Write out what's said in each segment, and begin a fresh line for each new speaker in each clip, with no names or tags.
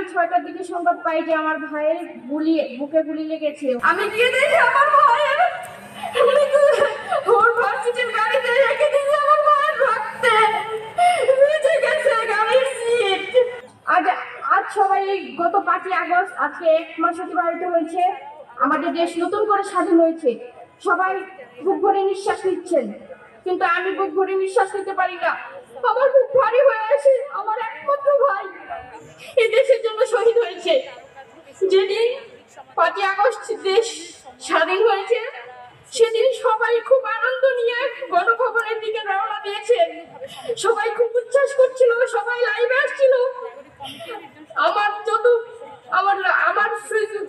আমি 6টার দিকে সংবাদ পাই যে আমার ভাইয়ের বুকে গুলি লেগেছে। আমি গিয়ে দেখি আমার ভাইয়ের ওর ভার্সিটির গাড়িতে রেখে দিয়েছে, আমার ভাইয়ের রক্তে ভিজে গেছে গাড়ির সিট। আজ সবাই গত 5ই আগস্ট আজকে 1 মাস অতিবাহিত হয়েছে। আমাদের দেশ নতুন করে স্বাধীন হয়েছে। সবাই বুক ভরে নিঃশ্বাস নিচ্ছেন, কিন্তু আমি বুক ভরে নিঃশ্বাস নিতে পারি না। আমার বুক ভারী হয়ে আসে। আমার একমাত্র ভাই এই দেশের জন্য শহীদ হয়েছে। যেদিন 5ই আগস্ট দেশ স্বাধীন হয়েছে সেদিন সবাই খুব আনন্দ নিয়ে গণভবনের দিকে রওনা দিয়েছে। সবাই খুব উচ্ছ্বাস করছিল, সবাই লাইভে আসছিল। আমার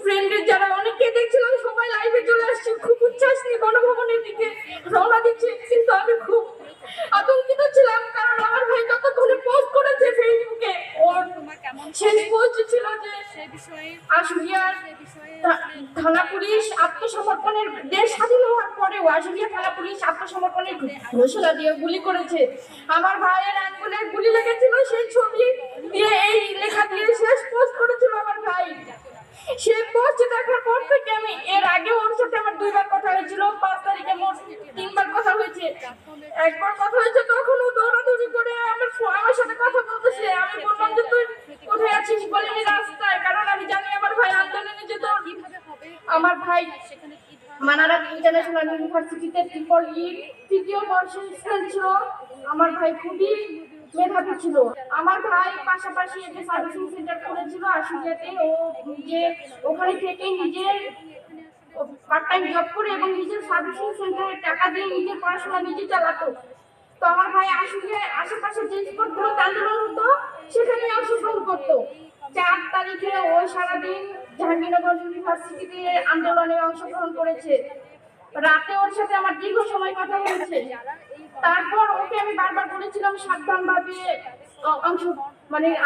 ফ্রেন্ডের যারা অনেকে দেখছিলাম সবাই লাইভে চলে আসছে, খুব উচ্ছ্বাস নিয়ে গণভবনের দিকে রওনা দিচ্ছে। কিন্তু আমি খুব আতঙ্কিত ছিলাম, কারণ আমার ভাই ততক্ষণে পোস্ট করেছে ফেসবুকে। ওর শেষ পোস্ট ছিল যে আশুলিয়ার থানা পুলিশ আত্মসমর্পণের, দেশ স্বাধীন হওয়ার পরেও আশুলিয়া থানা পুলিশ আত্মসমর্পণের ঘোষণা দিয়ে গুলি করেছে। আমার ভাইয়ের আঙ্গুলে গুলি লেগেছিল, সেই ছবি দিয়ে এই লেখা দিয়ে শেষ পোস্ট করেছিল আমার ভাই। সেই পোস্ট দেখার পর থেকে আমি, এর আগে ওর সাথে আমার 2বার কথা হয়েছিল। 5 তারিখে মোট 3বার কথা হয়েছে। একবার কথা হয়েছে তখন ও দৌড়াদৌড়ি করে আমার সাথে কথা বলতেছে। আমি বললাম যে তুই কোথায় আছিস, বলেনি রাস্তায়, কারণ আমি জানি আমার ভাই আন্দোলনে যেত। আমার ভাই মানারা ইন্টারন্যাশনাল ইউনিভার্সিটিতে তৃতীয় বর্ষের স্টুডেন্ট ছিল। আমার ভাই খুবই মেধাবী ছিল। আমার ভাই পাশাপাশি একটা সার্ভিসিং সেন্টার করেছিল আশুলিয়াতে। ও নিজে ওখানে থেকে নিজের পার্ট টাইম জব করে এবং নিজের সার্ভিসিং সেন্টারে টাকা দিয়ে নিজের পড়াশোনা নিজে চালাতো। তো আমার ভাই আশুলিয়ায় আশেপাশে যে স্পটগুলোতে আন্দোলন হতো সেখানে অংশগ্রহণ করতো। 4 তারিখে ও সারাদিন জাহাঙ্গীরনগর ইউনিভার্সিটিতে আন্দোলনে অংশগ্রহণ করেছে। রাতে ওর সাথে আমার দীর্ঘ সময় কথা হয়েছে। তারপর ওকে আমি বারবার বলেছিলাম সাবধানভাবে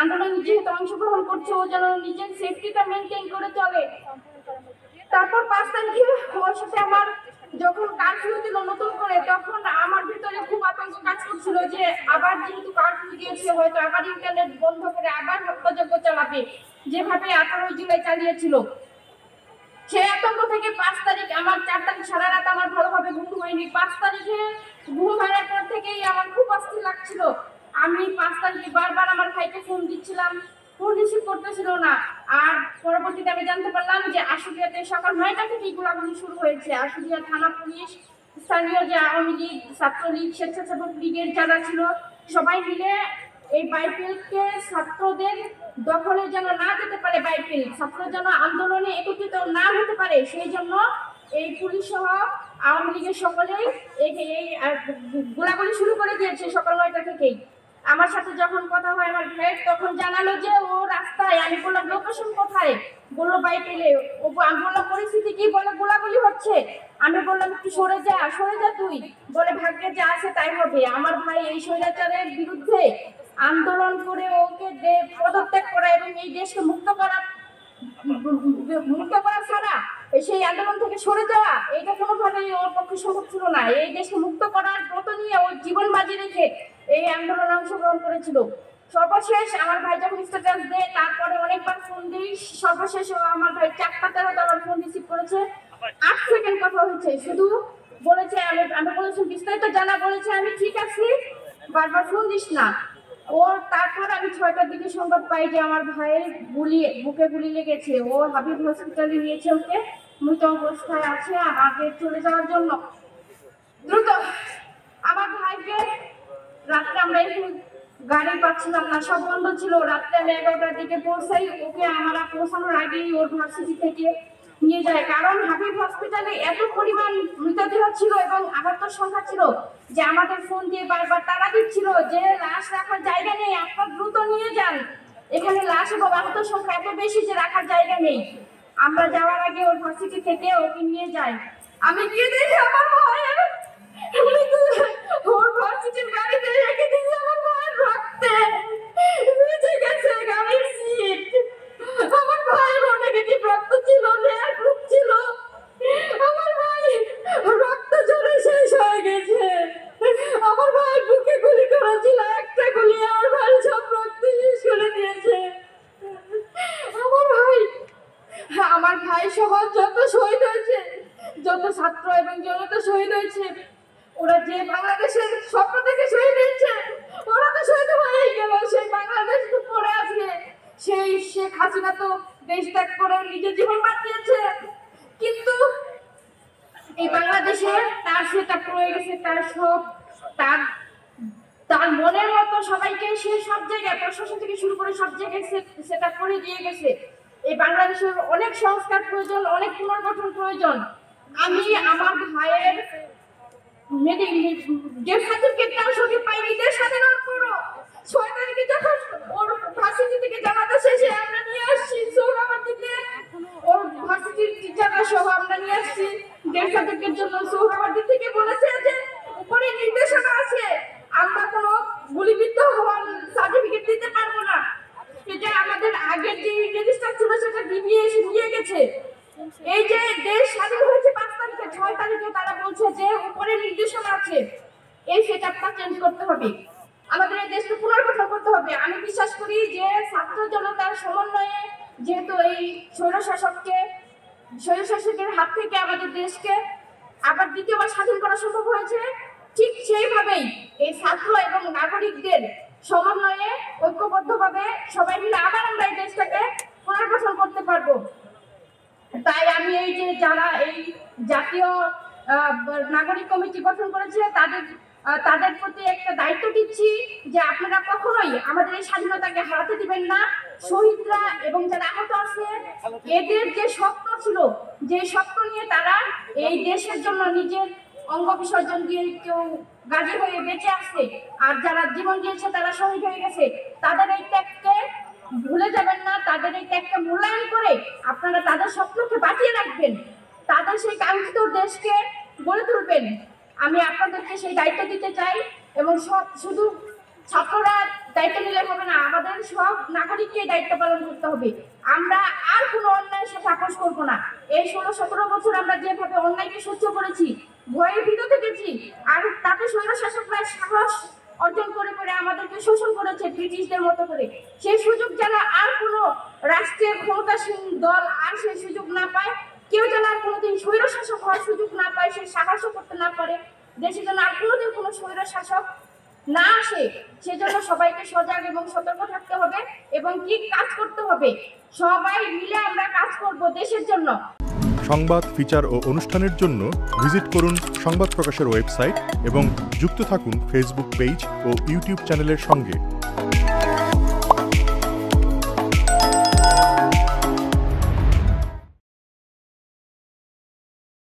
আন্দোলনে যেহেতু অংশগ্রহণ করছে ও যেন নিজের সেফটিটা মেনটেন করে চলে। তারপর 5 তারিখে ওর সাথে আমার যখন কারফিউ দিল নতুন করে, তখন আমার ভিতরে খুব আতঙ্ক কাজ করছিল যে আবার যেহেতু কারফিউ দিয়েছে হয়তো আবার ইন্টারনেট বন্ধ করে আবার হত্যাযজ্ঞ চালাবে, যেভাবে 18 জুলাই চালিয়েছিল। সেই আতঙ্ক থেকে 5 তারিখ, আমার 4 তারিখ সারা রাত আমার ভালোভাবে ঘুম হয়নি। 5 তারিখে ঘুম হারার পর থেকেই আমার খুব অস্থির লাগছিল। আমি 5 তারিখে বারবার আমার ভাইকে ফোন দিচ্ছিলাম, ফোন রিসিভ করতেছিল না। আর পরবর্তীতে আমি জানতে পারলাম যে আশুলিয়াতে সকাল 9টা থেকেই গোলাগুলি শুরু হয়েছে। আশুলিয়া থানা পুলিশ, স্থানীয় যে আওয়ামী লীগ, ছাত্রলীগ, স্বেচ্ছাসেবক লীগের যারা ছিল সবাই মিলে এই বাইফিল্ডকে ছাত্রদের দখলে যেন না যেতে পারে, বাইফিল্ড ছাত্র যেন আন্দোলনে একত্রিত না হতে পারে, সেই জন্য এই পুলিশ সহ আওয়ামী লীগের সকলেই এই গোলাগুলি শুরু করে দিয়েছে সকাল 9টা থেকেই। আমার সাথে যখন কথা হয় আমার ভাইয়ের, তখন জানালো যে ও রাস্তায়। আমি বললাম লোকেশন কোথায়, বললো বাইফিল্ডে। আমি বললাম পরিস্থিতি কি, বলে গোলাগুলি হচ্ছে। আমি বললাম একটু সরে যা তুই, বলে ভাগ্যে যা আছে তাই হবে। আমার ভাই এই স্বৈরাচারের বিরুদ্ধে আন্দোলন করে ওকে পদত্যাগ করা এবং এই দেশকে মুক্ত করা ছাড়া সেই আন্দোলন থেকে সরে যাওয়া, এটা কোনোভাবেই ওর পক্ষে সম্ভব ছিল না। এই দেশকে মুক্ত করার ব্রত নিয়ে ওর জীবন বাজি রেখে এই আন্দোলনে অংশগ্রহণ করেছিল। সর্বশেষ আমার ভাই যখন স্ট্যাটাস দেয়, তারপরে অনেকবার ফোন দিই, সর্বশেষ আমার ভাই 4টা 13টা আমার ফোন রিসিভ করেছে। 8 সেকেন্ড কথা হয়েছে, শুধু বলেছে আমি বলেছি বিস্তারিত জানা, বলেছে আমি ঠিক আছি, বারবার ফোন দিস না। তারপর আমি 6টার দিকে সংবাদ পাই যে আমার ভাইয়ের বুকে গুলি লেগেছে। ও হাবিব হসপিটালে নিয়েছে, ওকে মৃত অবস্থায় আছে। আমাকে চলে যাওয়ার জন্য দ্রুত আমার ভাইকে রাত্রে আমরা এখানে গাড়ি পাচ্ছিলাম না, সব বন্ধ ছিল। রাত্রে আমি 11টার দিকে পৌঁছাই, ওকে আমরা পৌঁছানোর আগেই ওর ভার্সিটি থেকে নিয়ে যায়, কারণ হাবিব হসপিটালে এত পরিমাণ মৃতদেহ ছিল এবং আহতের সংখ্যা ছিল যে আমাদের ফোন দিয়ে বারবার তাড়া দিচ্ছিল যে লাশ রাখার জায়গা নেই, আপনারা দ্রুত নিয়ে যান, এখানে লাশ এবং আহতের সংখ্যা এত বেশি যে রাখার জায়গা নেই। আমরা যাওয়ার আগে ওর ভার্সিটি থেকে ওকে নিয়ে যাই। আমি গিয়ে দেখি আমার ভাইয়ের ওর ভার্সিটির গাড়িতে রেখে দিয়েছে, আমার ভাইয়ের রক্তে ভিজে গেছে গাড়ির সিট। আমার ভাইয়ের নেগেটিভ রক্ত ছিল, রেড গ্রুপ ছিল। আমার ভাই রক্ত ঝরে শেষ হয়ে গেছে। আমার ভাই বুকে গুলি করেছিল, একটা গুলি আমার ভাই সব রক্ত শেষ করে দিয়েছে। আমার ভাই সহ যত শহীদ হয়েছে, যত ছাত্র এবং জনতা শহীদ হয়েছে, ওরা যে বাংলাদেশের স্বপ্ন থেকে শহীদ হয়েছে, ওরা তো শহীদ হয়েই গেল। সেই বাংলাদেশ তো পড়ে আছে। সেই শেখ হাসিনা তো দেশ ত্যাগ করে নিজের জীবন বাঁচিয়েছে, কিন্তু এই বাংলাদেশে তার সেটা পড়ে গেছে। তার সব তার মনের মতো সবাইকে সে সব জায়গায়, প্রশাসন থেকে শুরু করে সব জায়গায় সেটা করে দিয়ে গেছে। এই বাংলাদেশের অনেক সংস্কার প্রয়োজন, অনেক পুনর্গঠন প্রয়োজন। আমি আমার ভাইয়ের যে সার্টিফিকেটটাও সঙ্গে পাইনি, দেশ স্বাধীনের পরও 6 তারিখে যখন ওর ভার্সিটি থেকে জানাজা শেষে আমরা নিয়ে আসছি সোহরাওয়ার্দীতে, ওর ভার্সিটির টিচাররা সহ আমরা নিয়ে আসছি দেশ সার্টিফিকেট জন্য। সোহরাওয়ার্দী থেকে বলেছে যে উপরে নির্দেশনা আছে, আমরা কোনো গুলিবিদ্ধ হওয়ার সার্টিফিকেট দিতে পারবো না। এটা আমাদের আগের যে রেজিস্টার ছিল সেটা ডিবিএ এসে নিয়ে গেছে। এই যে দেশ স্বাধীন হয়েছে 5 তারিখে, 6 তারিখে তারা বলছে যে উপরে নির্দেশনা আছে। এই সেটআপটা চেঞ্জ করতে হবে, আমাদের এই দেশকে পুনর্গঠন করতে হবে। আমি বিশ্বাস করি যে ছাত্র জনতার সমন্বয়ে যেহেতু এই স্বৈরশাসকের হাত থেকে আমাদের দেশকে আবার দ্বিতীয়বার স্বাধীন করা সম্ভব হয়েছে, ঠিক সেইভাবেই এই ছাত্র এবং নাগরিকদের সমন্বয়ে ঐক্যবদ্ধভাবে সবাই মিলে আবার আমরা এই দেশটাকে পুনর্গঠন করতে পারবো। তাই আমি এই যে যারা এই জাতীয় নাগরিক কমিটি গঠন করেছে তাদের প্রতি একটা দায়িত্ব দিচ্ছি যে আপনারা কখনোই আমাদের এই স্বাধীনতাকে হারাতে দিবেন না। শহীদরা এবং যারা আহত আছে, এদের যে স্বপ্ন ছিল, যে স্বপ্ন নিয়ে তারা এই দেশের জন্য নিজের অঙ্গ বিসর্জন দিয়ে কেউ গাজী হয়ে বেঁচে আসছে, আর যারা জীবন দিয়েছে তারা শহীদ হয়ে গেছে, তাদের এই ত্যাগকে ভুলে যাবেন না। তাদের এই ত্যাগকে মূল্যায়ন করে আপনারা তাদের স্বপ্নকে বাঁচিয়ে রাখবেন, তাদের সেই কাঙ্ক্ষিত দেশকে গড়ে তুলবেন। আমি আপনাদেরকে সেই দায়িত্ব দিতে চাই, এবং শুধু ছাত্ররা দায়িত্ব নিলে হবে না, আমাদের সব নাগরিককে দায়িত্ব পালন করতে হবে। আমরা আর কোনো অন্যায়ের সাথে আপোষ করবো না। এই 16-17 বছর আমরা যেভাবে অন্যায়কে সহ্য করেছি, ভয়ের ভিতর থেকেছি, আর তাতে স্বৈরশাসকরা সাহস অর্জন করে করে আমাদেরকে শোষণ করেছে ব্রিটিশদের মতো করে। সেই সুযোগ যেন আর কোনো রাষ্ট্রের ক্ষমতাসীন দল আর সেই সুযোগ না পায়, কেউ যেন আর কোনোদিন স্বৈরশাসক হওয়ার সুযোগ না পায়, সে সাহসও করতে না পারে, দেশে যেন আর কোনোদিন কোনো স্বৈরশাসক না আসে, সেজন্য সবাইকে সজাগ এবং সতর্ক থাকতে হবে এবং ঠিক কাজ করতে হবে। সবাই মিলে আমরা কাজ করব দেশের জন্য।
সংবাদ, ফিচার ও অনুষ্ঠানের জন্য ভিজিট করুন সংবাদ প্রকাশের ওয়েবসাইট এবং যুক্ত থাকুন ফেসবুক পেজ ও ইউটিউব চ্যানেলের সঙ্গে।